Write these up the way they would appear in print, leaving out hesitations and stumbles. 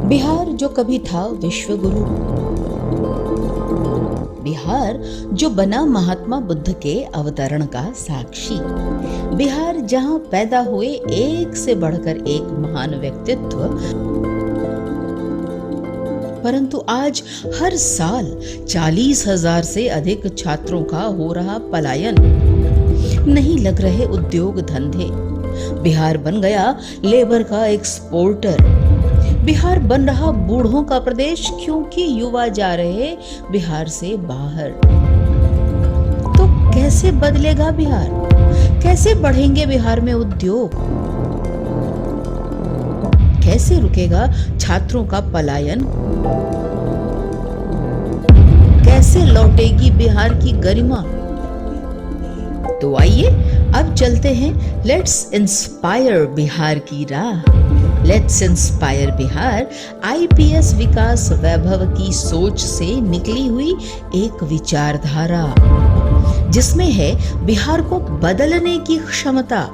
बिहार जो कभी था विश्वगुरु, बिहार जो बना महात्मा बुद्ध के अवतरण का साक्षी, बिहार जहां पैदा हुए एक से बढ़कर एक महान व्यक्तित्व, परंतु आज हर साल 40,000 से अधिक छात्रों का हो रहा पलायन, नहीं लग रहे उद्योग धंधे, बिहार बन गया लेबर का एक्सपोर्टर, बिहार बन रहा बूढ़ों का प्रदेश क्योंकि युवा जा रहे बिहार से बाहर। तो कैसे बदलेगा बिहार? कैसे बढ़ेंगे बिहार में उद्योग? कैसे रुकेगा छात्रों का पलायन? कैसे लौटेगी बिहार की गरिमा? तो आइए अब चलते हैं लेट्स इंस्पायर बिहार की राह। लेट्स इंस्पायर बिहार आईपीएस विकास वैभव की सोच से निकली हुई एक विचारधारा, जिसमें है बिहार को बदलने की क्षमता,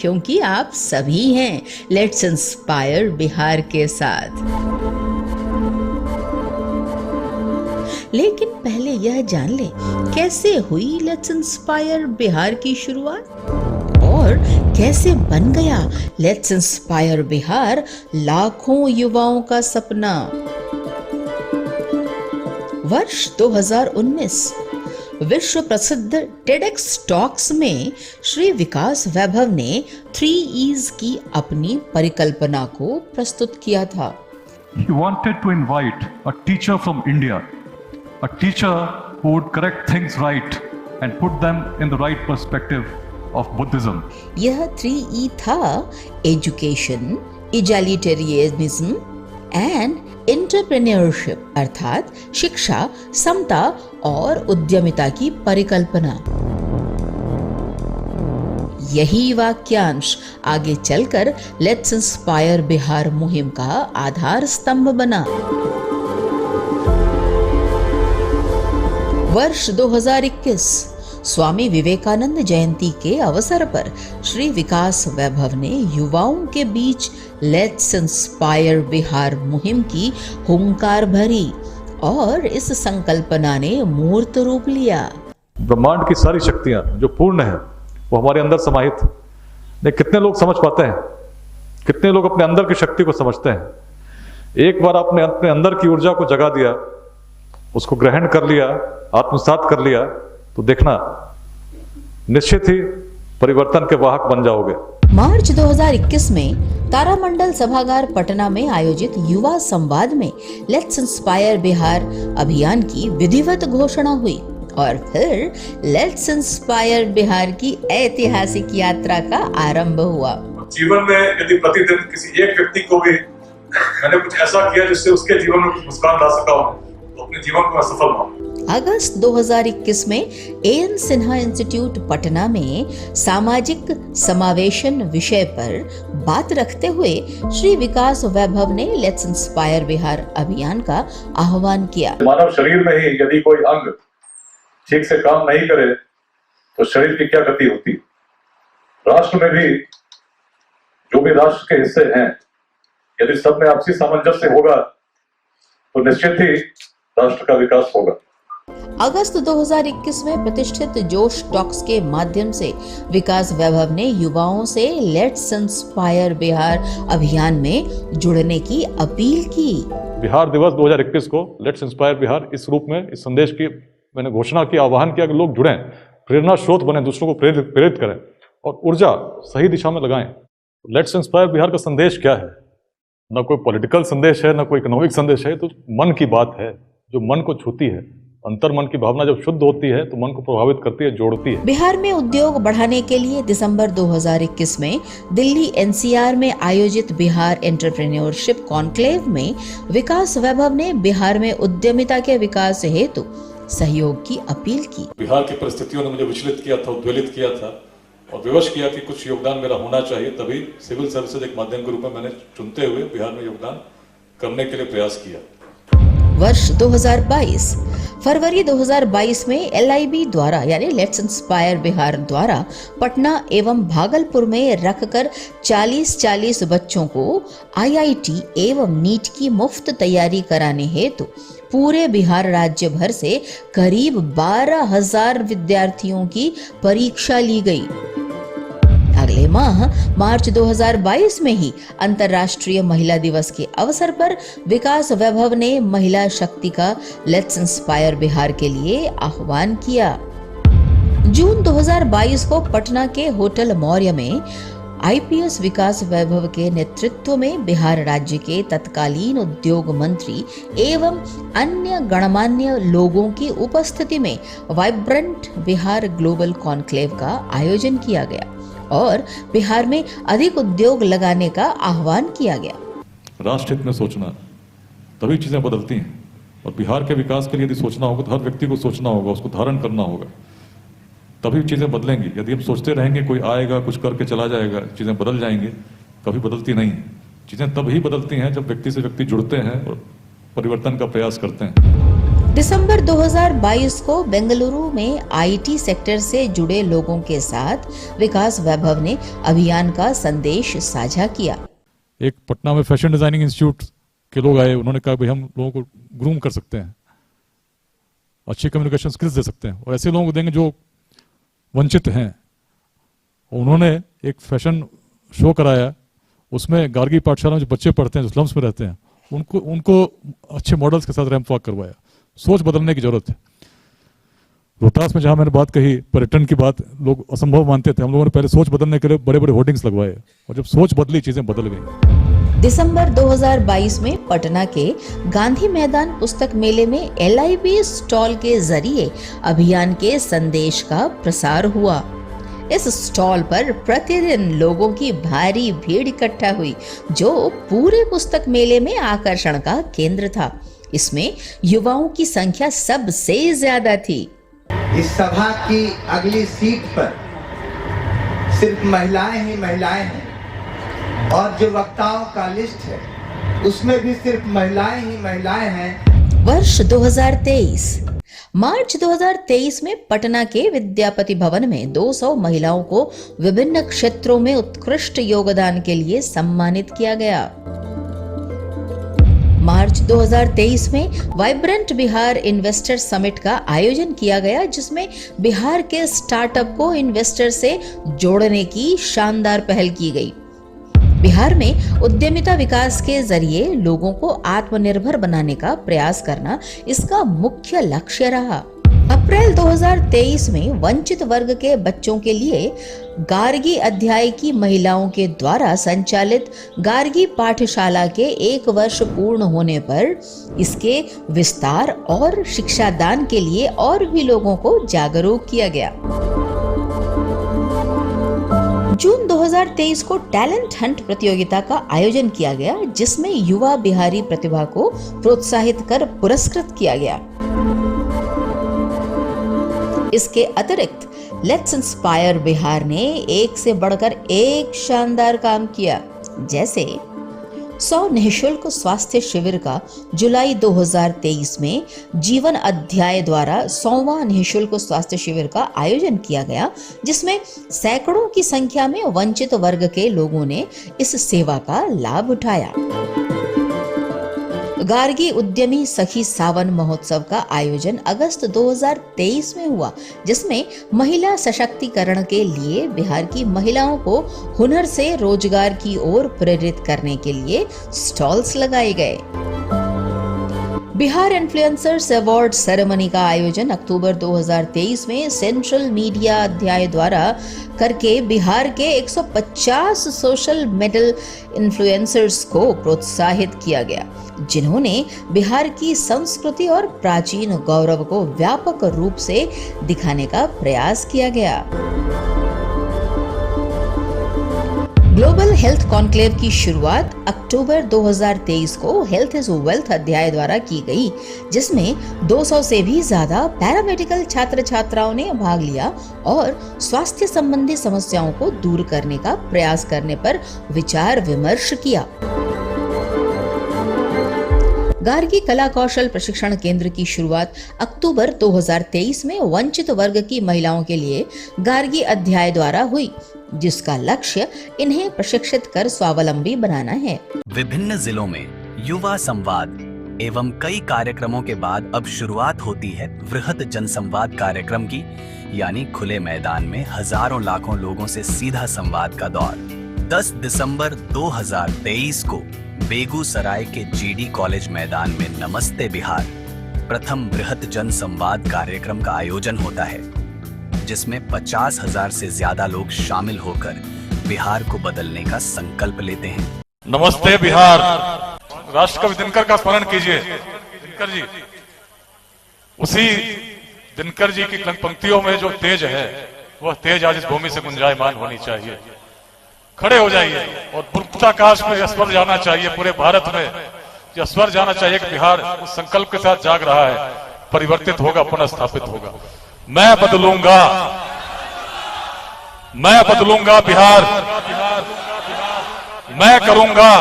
क्योंकि आप सभी हैं लेट्स इंस्पायर बिहार के साथ। लेकिन पहले यह जान ले कैसे हुई लेट्स इंस्पायर बिहार की शुरुआत और कैसे बन गया लेट्स इंस्पायर बिहार लाखों युवाओं का सपना। वर्ष 2019 विश्व प्रसिद्ध टेडेक्स टॉक्स में श्री विकास वैभव ने 3 E's की अपनी परिकल्पना को प्रस्तुत किया था। He wanted to invite a teacher from India, a teacher who would correct things right and put them in the right perspective of Buddhism. यह 3E था एजुकेशन, इजैलिटेरियनिज्म एंड एंटरप्रेन्योरशिप, अर्थात शिक्षा, समता और उद्यमिता की परिकल्पना। यही वाक्यांश आगे चलकर लेट्स इंस्पायर बिहार मुहिम का आधार स्तंभ बना। वर्ष 2021 स्वामी विवेकानंद जयंती के अवसर पर श्री विकास वैभव ने युवाओं के बीच लेट्स इंस्पायर बिहार मुहिम की हुंकार भरी और इस संकल्पना ने मूर्त रूप लिया। ब्रह्मांड की सारी शक्तियां जो पूर्ण है वो हमारे अंदर समाहित है। नहीं, कितने लोग समझ पाते हैं? कितने लोग अपने अंदर की शक्ति को समझते हैं? एक बार आपने अपने अंदर की ऊर्जा को जगा दिया, उसको ग्रहण कर लिया, आत्मसात कर लिया, तो देखना निश्चित ही परिवर्तन के वाहक बन जाओगे। मार्च 2021 में तारामंडल सभागार पटना में आयोजित युवा संवाद में लेट्स इंस्पायर बिहार अभियान की विधिवत घोषणा हुई और फिर लेट्स इंस्पायर बिहार की ऐतिहासिक यात्रा का आरंभ हुआ। जीवन में यदि प्रतिदिन किसी एक व्यक्ति को भी मैंने कुछ ऐसा किया जिससे उसके जीवन में कुछ मुस्कान ला सका हूं, तो अपने जीवन को मैं सफल मानूं। अगस्त 2021 में एएन सिन्हा इंस्टीट्यूट पटना में सामाजिक समावेशन विषय पर बात रखते हुए श्री विकास वैभव ने लेट्स इंस्पायर बिहार अभियान का आह्वान किया। मानव शरीर में ही यदि कोई अंग ठीक से काम नहीं करे तो शरीर की क्या गति होती? राष्ट्र में भी जो भी राष्ट्र के हिस्से हैं, यदि सब में आपसी सामंजस्य होगा तो निश्चित ही राष्ट्र का विकास होगा। अगस्त 2021 में प्रतिष्ठित जोश टॉक्स के माध्यम से विकास वैभव ने युवाओं से लेट्स इंस्पायर बिहार अभियान में जुड़ने की अपील की। बिहार दिवस 2021 को लेट्स इंस्पायर बिहार इस रूप में, इस संदेश की मैंने घोषणा की, आह्वान किया कि लोग जुड़ें, प्रेरणा स्रोत बने, दूसरों को प्रेरित करें और ऊर्जा सही दिशा में लगाएं। लेट्स इंस्पायर बिहार का संदेश क्या है? ना कोई पॉलिटिकल संदेश है, ना कोई इकोनॉमिक संदेश है, तो मन की बात है जो मन को छूती है। अंतर मन की भावना जब शुद्ध होती है तो मन को प्रभावित करती है, जोड़ती है। बिहार में उद्योग बढ़ाने के लिए दिसंबर 2021 में दिल्ली एनसीआर में आयोजित बिहार एंटरप्रेन्योरशिप कॉन्क्लेव में विकास वैभव ने बिहार में उद्यमिता के विकास हेतु सहयोग की अपील की। बिहार की परिस्थितियों ने मुझे विचलित किया था, उद्वेलित किया था और विवश किया कि कुछ योगदान मेरा होना चाहिए। तभी सिविल सर्विसेज एक माध्यम के रूप में मैंने चुनते हुए बिहार में योगदान करने के लिए प्रयास किया। वर्ष 2022 फरवरी 2022 में LIB द्वारा यानी लेट्स इंस्पायर बिहार द्वारा पटना एवं भागलपुर में रखकर 40-40 बच्चों को IIT एवं नीट की मुफ्त तैयारी कराने हेतु पूरे बिहार राज्य भर से करीब 12,000 विद्यार्थियों की परीक्षा ली गई। अगले माह मार्च 2022 में ही अंतर्राष्ट्रीय महिला दिवस के अवसर पर विकास वैभव ने महिला शक्ति का लेट्स इंस्पायर बिहार के लिए आह्वान किया। जून 2022 को पटना के होटल मौर्य में IPS विकास वैभव के नेतृत्व में बिहार राज्य के तत्कालीन उद्योग मंत्री एवं अन्य गणमान्य लोगों की उपस्थिति में वाइब्रेंट बिहार ग्लोबल कॉन्क्लेव का आयोजन किया गया और बिहार में अधिक उद्योग लगाने का आह्वान किया गया। राष्ट्र हित में सोचना, तभी चीजें बदलती हैं। और बिहार के विकास के लिए यदि सोचना होगा तो हर व्यक्ति को सोचना होगा, उसको धारण करना होगा, तभी चीजें बदलेंगी। यदि हम सोचते रहेंगे कोई आएगा कुछ करके चला जाएगा, चीजें बदल जाएंगी, कभी बदलती नहीं है। चीजें तभी बदलती हैं जब व्यक्ति से व्यक्ति जुड़ते हैं और परिवर्तन का प्रयास करते हैं। दिसंबर 2022 को बेंगलुरु में IT सेक्टर से जुड़े लोगों के साथ विकास वैभव ने अभियान का संदेश साझा किया। एक पटना में फैशन डिजाइनिंग इंस्टीट्यूट के लोग आए, उन्होंने कहा भाई हम लोगों को ग्रूम कर सकते हैं, अच्छी कम्युनिकेशन स्किल्स दे सकते हैं और ऐसे लोगों को देंगे जो वंचित हैं। उन्होंने एक फैशन शो कराया, उसमें गार्गी पाठशाला में जो बच्चे पढ़ते हैं, जो स्लम्स में रहते हैं, उनको अच्छे मॉडल्स के साथ रैंप वॉक करवाया। सोच बदलने की जरूरत है। रोहतास में जहां मैंने बात कही पर्यटन की बात, लोग असंभव मानते थे, हम लोगों ने पहले सोच बदलने के लिए बड़े बड़े होर्डिंग्स लगवाए और जब सोच बदली चीजें बदल गई। दिसंबर 2022 में पटना के गांधी मैदान पुस्तक मेले में LIB स्टॉल के जरिए अभियान के संदेश का प्रसार हुआ। इस स्टॉल पर प्रतिदिन लोगों की भारी भीड़ इकट्ठा हुई जो पूरे पुस्तक मेले में आकर्षण का केंद्र था। इसमें युवाओं की संख्या सबसे ज्यादा थी। इस सभा की अगली सीट पर सिर्फ महिलाएं ही महिलाएं हैं और जो वक्ताओं का लिस्ट है उसमें भी सिर्फ महिलाएं ही महिलाएं हैं। वर्ष 2023 मार्च 2023 में पटना के विद्यापति भवन में 200 महिलाओं को विभिन्न क्षेत्रों में उत्कृष्ट योगदान के लिए सम्मानित किया गया। मार्च 2023 में वाइब्रेंट बिहार इन्वेस्टर समिट का आयोजन किया गया, जिसमें बिहार के स्टार्टअप को इन्वेस्टर से जोड़ने की शानदार पहल की गई। बिहार में उद्यमिता विकास के जरिए लोगों को आत्मनिर्भर बनाने का प्रयास करना इसका मुख्य लक्ष्य रहा। अप्रैल 2023 में वंचित वर्ग के बच्चों के लिए गार्गी अध्याय की महिलाओं के द्वारा संचालित गार्गी पाठशाला के 1 वर्ष पूर्ण होने पर इसके विस्तार और शिक्षादान के लिए और भी लोगों को जागरूक किया गया। जून 2023 को टैलेंट हंट प्रतियोगिता का आयोजन किया गया, जिसमें युवा बिहारी प्रतिभा को प्रोत्साहित कर पुरस्कृत किया गया। इसके अतिरिक्त लेट्स इंस्पायर बिहार ने एक से बढ़कर एक शानदार काम किया, जैसे 100 निःशुल्क स्वास्थ्य शिविर का जुलाई 2023 में जीवन अध्याय द्वारा 100वां निःशुल्क स्वास्थ्य शिविर का आयोजन किया गया, जिसमें सैकड़ों की संख्या में वंचित वर्ग के लोगों ने इस सेवा का लाभ उठाया। गार्गी उद्यमी सखी सावन महोत्सव का आयोजन अगस्त 2023 में हुआ, जिसमें महिला सशक्तिकरण के लिए बिहार की महिलाओं को हुनर से रोजगार की ओर प्रेरित करने के लिए स्टॉल्स लगाए गए। बिहार इन्फ्लुएंसर्स अवार्ड सेरेमनी का आयोजन अक्टूबर 2023 में सेंट्रल मीडिया अध्याय द्वारा करके बिहार के 150 सोशल मीडिया इन्फ्लुएंसर्स को प्रोत्साहित किया गया, जिन्होंने बिहार की संस्कृति और प्राचीन गौरव को व्यापक रूप से दिखाने का प्रयास किया गया। ग्लोबल हेल्थ कॉन्क्लेव की शुरुआत अक्टूबर 2023 को हेल्थ इज वेल्थ अध्याय द्वारा की गई, जिसमें 200 से भी ज्यादा पैरामेडिकल छात्र छात्राओं ने भाग लिया और स्वास्थ्य संबंधी समस्याओं को दूर करने का प्रयास करने पर विचार विमर्श किया। गार्गी कला कौशल प्रशिक्षण केंद्र की शुरुआत अक्टूबर 2023 में वंचित वर्ग की महिलाओं के लिए गार्गी अध्याय द्वारा हुई, जिसका लक्ष्य इन्हें प्रशिक्षित कर स्वावलंबी बनाना है। विभिन्न जिलों में युवा संवाद एवं कई कार्यक्रमों के बाद अब शुरुआत होती है वृहत जनसंवाद कार्यक्रम की, यानी खुले मैदान में हजारों लाखों लोगों से सीधा संवाद का दौर। 10 दिसंबर 2023 को बेगूसराय के जीडी कॉलेज मैदान में नमस्ते बिहार प्रथम वृहत जनसंवाद कार्यक्रम का आयोजन होता है, जिसमें 50,000 से ज्यादा लोग शामिल होकर बिहार को बदलने का संकल्प लेते हैं। नमस्ते बिहार। राष्ट्रकवि दिनकर का स्मरण कीजिए। दिनकर जी, उसी दिनकर जी की पंक्तियों में जो तेज है, वह तेज आज इस भूमि से गुंजायमान होनी चाहिए। खड़े हो जाइए और पूर्वाकाश में यह स्वर जाना चाहिए, पूरे भारत में यह स्वर जाना चाहिए कि बिहार उस संकल्प के साथ जाग रहा है, परिवर्तित होगा, पुनः स्थापित होगा। मैं बदलूंगा बिहार, मैं करूंगा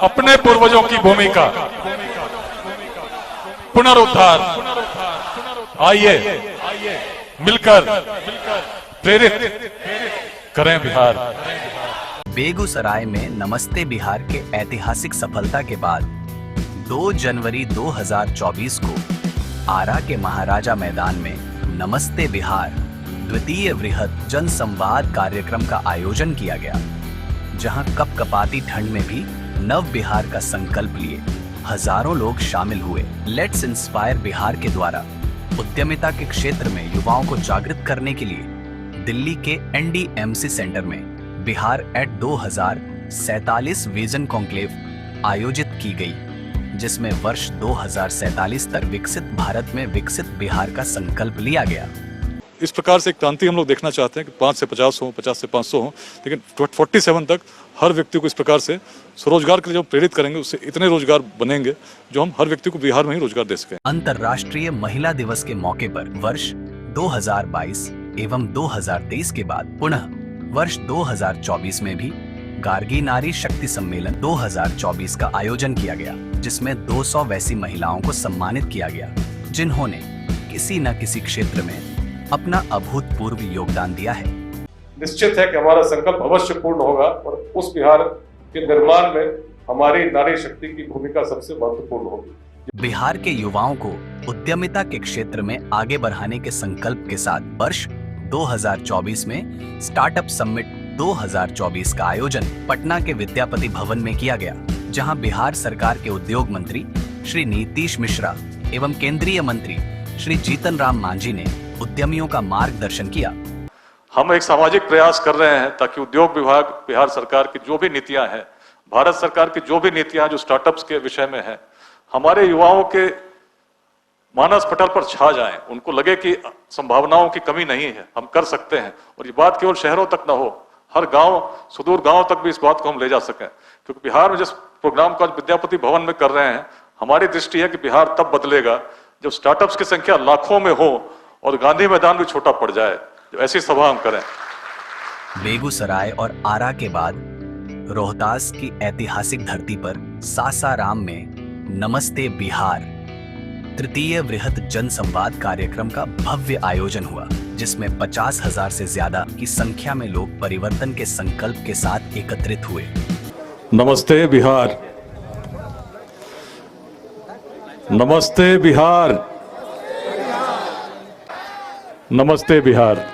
अपने पूर्वजों की भूमिका पुनरुद्धार। आइए मिलकर प्रेरित करें बिहार। बेगूसराय में नमस्ते बिहार के ऐतिहासिक सफलता के बाद 2 जनवरी 2024 को आरा के महाराजा मैदान में नमस्ते बिहार द्वितीय वृहत जनसंवाद कार्यक्रम का आयोजन किया गया, जहां कपकपाती ठंड में भी नव बिहार का संकल्प लिए हजारों लोग शामिल हुए। लेट्स इंस्पायर बिहार के द्वारा उद्यमिता के क्षेत्र में युवाओं को जागृत करने के लिए दिल्ली के NDMC सेंटर में बिहार एट 2047 विजन कॉन्क्लेव आयोजित की गई, जिसमें वर्ष 2047 तक विकसित भारत में विकसित बिहार का संकल्प लिया गया। इस प्रकार से एक क्रांति हम लोग देखना चाहते हैं कि 5 से 50 हो, 50 से 500 हो, लेकिन 47 तक हर व्यक्ति को इस प्रकार से स्वरोजगार के लिए जब प्रेरित करेंगे, उससे इतने रोजगार बनेंगे जो हम हर व्यक्ति को बिहार में ही रोजगार दे सकें। अंतर्राष्ट्रीय महिला दिवस के मौके पर वर्ष 2022 एवं 2023 के बाद पुनः वर्ष 2024 में भी गार्गी नारी शक्ति सम्मेलन 2024 का आयोजन किया गया, जिसमें 200 वैसी महिलाओं को सम्मानित किया गया जिन्होंने किसी न किसी क्षेत्र में अपना अभूतपूर्व योगदान दिया है। निश्चित है कि हमारा संकल्प अवश्य पूर्ण होगा और उस बिहार के निर्माण में हमारी नारी शक्ति की भूमिका सबसे महत्वपूर्ण होगी। बिहार के युवाओं को उद्यमिता के क्षेत्र में आगे बढ़ाने के संकल्प के साथ वर्ष 2024 में स्टार्टअप समिट 2024 का आयोजन पटना के विद्यापति भवन में किया गया, जहां बिहार सरकार के उद्योग मंत्री श्री नीतीश मिश्रा एवं केंद्रीय मंत्री श्री जीतन राम मांझी ने उद्यमियों का मार्गदर्शन किया। हम एक सामाजिक प्रयास कर रहे हैं ताकि उद्योग विभाग, बिहार सरकार की जो भी नीतियां हैं, भारत सरकार की जो भी नीतियां जो स्टार्टअप्स के विषय में है, हमारे युवाओं के मानस पटल पर छा जाएं, उनको लगे कि संभावनाओं की कमी नहीं है, हम कर सकते हैं। और ये बात केवल शहरों तक ना हो, हर गांव, सुदूर गांव तक भी इस बात को हम ले जा सकें। क्योंकि बिहार में जिस प्रोग्राम को आज विद्यापति भवन में कर रहे हैं, हमारी दृष्टि है कि बिहार तब बदलेगा जब स्टार्टअप्स की संख्या लाखों में हो और गांधी मैदान भी छोटा पड़ जाए। ऐसी सभा हम करें। बेगूसराय और आरा के बाद रोहतास की ऐतिहासिक धरती पर सासाराम में नमस्ते बिहार तृतीय वृहत जनसंवाद कार्यक्रम का भव्य आयोजन हुआ, जिसमें 50,000 से ज्यादा की संख्या में लोग परिवर्तन के संकल्प के साथ एकत्रित हुए। नमस्ते बिहार, नमस्ते बिहार, नमस्ते बिहार,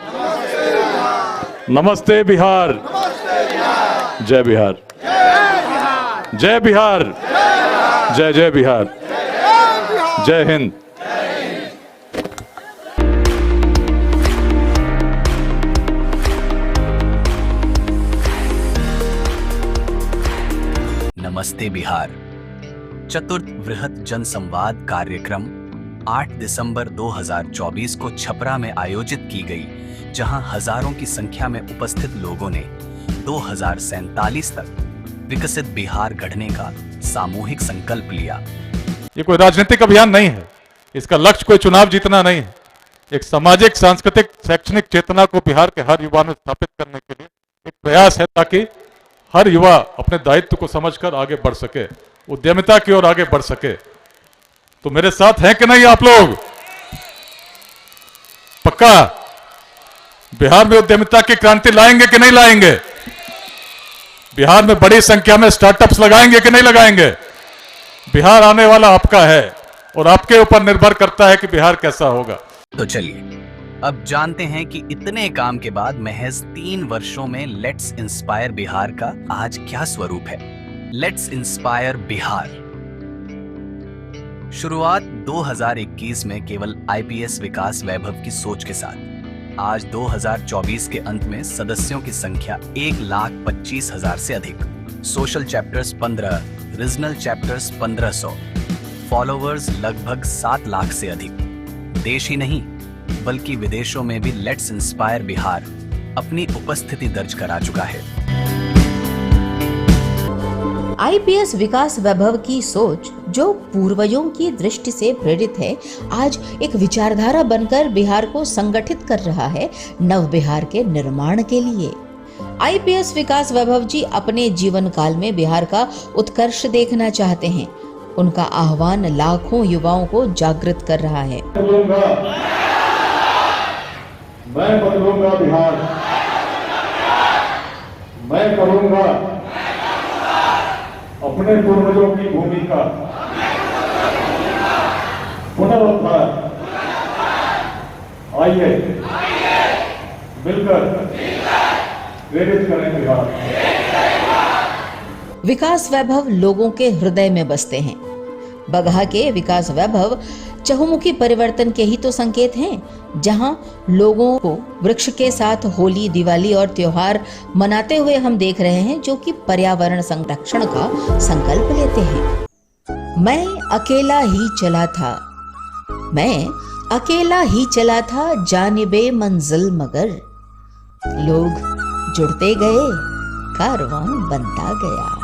नमस्ते बिहार, जय बिहार, जय बिहार, जय जय बिहार, जय हिंद। नमस्ते बिहार चतुर्थ वृहत जनसंवाद कार्यक्रम 8 दिसंबर 2024 को छपरा में आयोजित की गई, जहां हजारों की संख्या में उपस्थित लोगों ने 2047 तक विकसित बिहार गढ़ने का सामूहिक संकल्प लिया। ये कोई राजनीतिक अभियान नहीं है, इसका लक्ष्य कोई चुनाव जीतना नहीं है। एक सामाजिक, सांस्कृतिक, शैक्षणिक चेतना को बिहार के हर युवा में स्थापित करने के लिए एक प्रयास है, ताकि हर युवा अपने दायित्व को समझकर आगे बढ़ सके उद्यमिता की ओर आगे बढ़ सके। तो मेरे साथ हैं कि नहीं आप लोग? पक्का बिहार में उद्यमिता की क्रांति लाएंगे कि नहीं लाएंगे? बिहार में बड़ी संख्या में स्टार्टअप्स लगाएंगे कि नहीं लगाएंगे? बिहार आने वाला आपका है और आपके ऊपर निर्भर करता है कि बिहार कैसा होगा। तो चलिए अब जानते हैं कि इतने काम के बाद महज 3 वर्षों में लेट्स इंस्पायर बिहार का आज क्या स्वरूप है। लेट्स इंस्पायर बिहार शुरुआत 2021 में केवल आईपीएस विकास वैभव की सोच के साथ। आज 2024 के अंत में सदस्यों की संख्या 1,25,000 से अधिक, social chapters 15, regional chapters 1500, followers लगभग 7 लाख से अधिक। देश ही नहीं बल्कि विदेशों में भी लेट्स इंस्पायर बिहार अपनी उपस्थिति दर्ज करा चुका है। आईपीएस विकास वैभव की सोच, जो पूर्वजों की दृष्टि से प्रेरित है, आज एक विचारधारा बनकर बिहार को संगठित कर रहा है नव बिहार के निर्माण के लिए। आईपीएस विकास वैभव जी अपने जीवन काल में बिहार का उत्कर्ष देखना चाहते हैं। उनका आह्वान लाखों युवाओं को जागृत कर रहा है। मैं बदलूंगा बिहार, मैं करूंगा अपने पूर्वजों की भूमिका पुनरुद्धार। आइए मिलकर प्रेरित करें बिहार। विकास वैभव लोगों के हृदय में बसते हैं। बगहा के विकास वैभव चहुमुखी परिवर्तन के ही तो संकेत हैं, जहां लोगों को वृक्ष के साथ होली, दिवाली और त्योहार मनाते हुए हम देख रहे हैं, जो कि पर्यावरण संरक्षण का संकल्प लेते हैं। मैं अकेला ही चला था जानिबे मंजिल, मगर लोग जुड़ते गए, कारवां बनता गया।